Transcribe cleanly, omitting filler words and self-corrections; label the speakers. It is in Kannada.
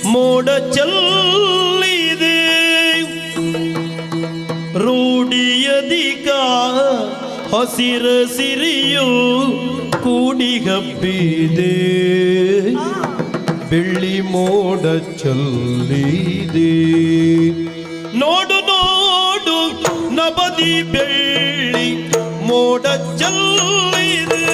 Speaker 1: ಮೋಡ ಚೆಲ್ಲಿದೆ ರೂಢಿಯದಿಕ ಹಸಿರ ಸಿರಿಯು ಕೂಡಿಗಬ್ಬಿದೆ ಬೆಳ್ಳಿ ಮೋಡ ಚೆಲ್ಲಿದೆ ನೋಡು ನೋಡು ನಬದಿ ಬೆಳ್ಳಿ ಮೋಡ ಚೆಲ್ಲಿದೆ